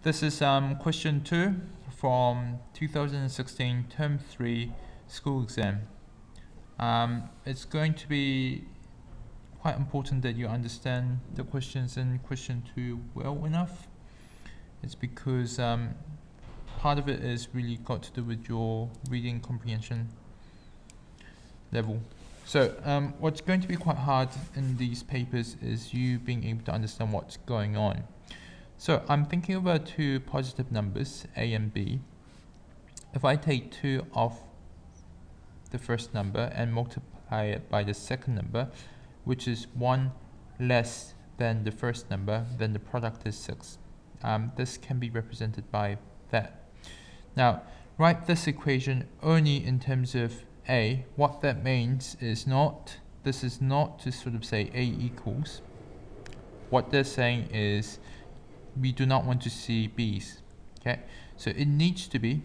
This is question 2 from 2016 Term 3 school exam. It's going to be quite important that you understand the questions in question 2 well enough. It's because part of it is really got to do with your reading comprehension level. So what's going to be quite hard in these papers is you being able to understand what's going on. So I'm thinking about two positive numbers, A and B. If I take 2 off the first number and multiply it by the second number, which is 1 less than the first number, then the product is 6. This can be represented by that. Now, write this equation only in terms of A. What that means is this is not to sort of say A equals. What they're saying is we do not want to see B's. Okay, so it needs to be,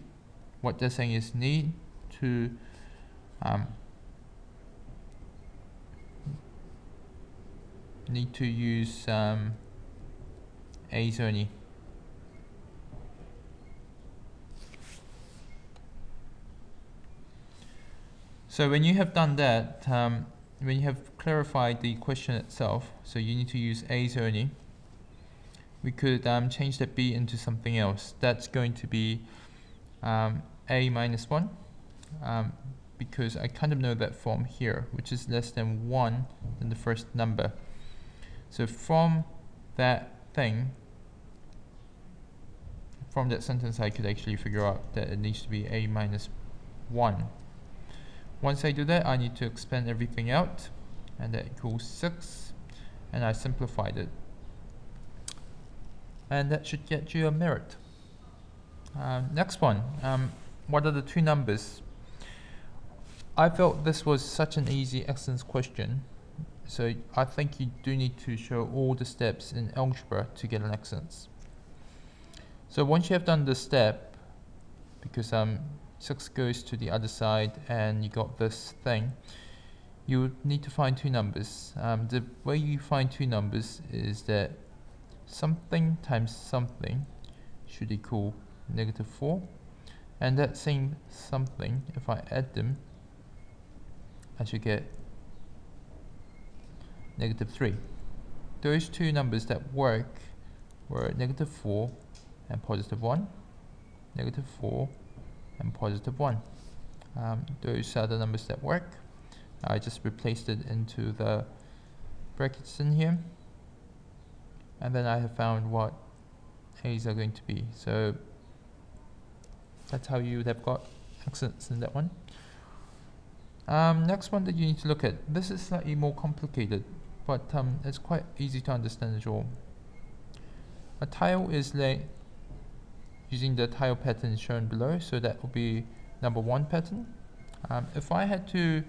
what they're saying is need to use A's only. So when you have done that, when you have clarified the question itself, so you need to use A's only, we could change that B into something else. That's going to be A minus 1, because I kind of know that form here, which is less than 1 than the first number. So from that thing, from that sentence, I could actually figure out that it needs to be A minus 1. Once I do that, I need to expand everything out, and that equals 6, and I simplified it. And that should get you a merit. Next one, what are the two numbers? I felt this was such an easy excellence question, so I think you do need to show all the steps in algebra to get an excellence. So once you have done this step, because 6 goes to the other side and you got this thing, you would need to find two numbers. The way you find two numbers is that something times something should equal -4, and that same something, if I add them, I should get -3. Those two numbers that work were -4 and +1, -4 and +1. Those are the numbers that work. I just replaced it into the brackets in here, and then I have found what A's are going to be. So that's how you would have got excellence in that one. Next one that you need to look at, this is slightly more complicated, but it's quite easy to understand as well. A tile is laid using the tile pattern shown below, so that will be number 1 pattern. If I had to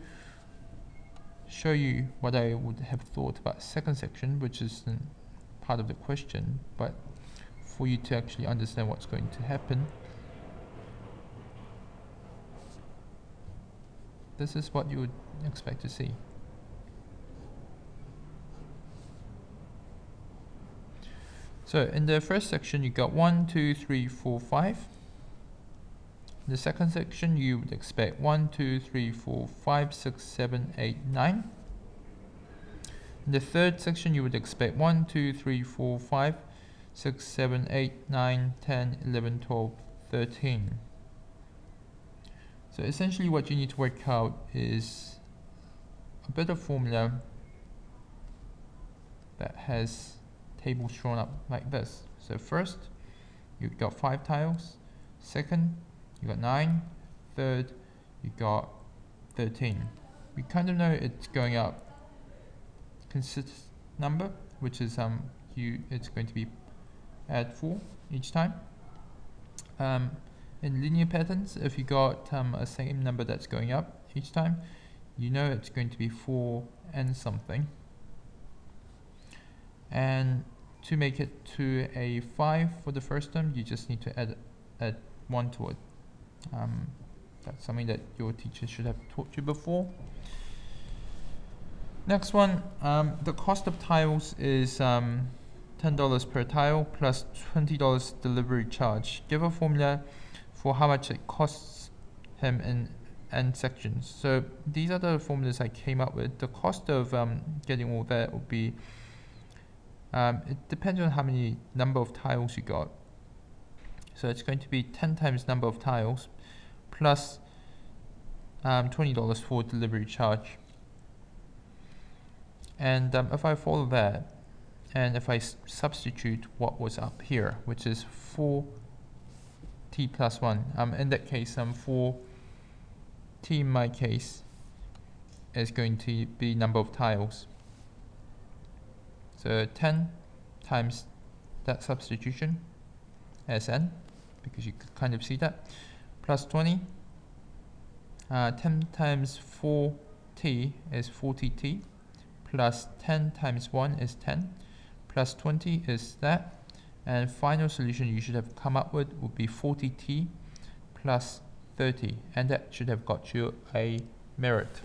show you what I would have thought about second section, which is part of the question, but for you to actually understand what's going to happen, this is what you would expect to see. So in the first section, you got 1, 2, 3, 4, 5. In the second section, you would expect 1, 2, 3, 4, 5, 6, 7, 8, 9. In the third section, you would expect 1, 2, 3, 4, 5, 6, 7, 8, 9, 10, 11, 12, 13. So essentially what you need to work out is a bit of formula that has tables drawn up like this. So first, you've got 5 tiles. Second, you got 9. Third, you got 13. We kind of know it's going up consistent number, which is it's going to be add 4 each time. In linear patterns, if you got a same number that's going up each time, you know it's going to be 4 and something. And to make it to a 5 for the first term, you just need to add 1 to it. That's something that your teacher should have taught you before. Next one, the cost of tiles is $10 per tile plus $20 delivery charge. Give a formula for how much it costs him in n sections. So these are the formulas I came up with. The cost of getting all that will be, it depends on how many number of tiles you got. So it's going to be 10 times number of tiles plus $20 for delivery charge. And if I follow that, and if I substitute what was up here, which is 4t plus 1, in that case, 4t in my case is going to be number of tiles. So 10 times that substitution as n, because you could kind of see that, plus 20. 10 times 4t is 40t, plus 10 times 1 is 10, plus 20 is that, and final solution you should have come up with would be 40t plus 30, and that should have got you a merit.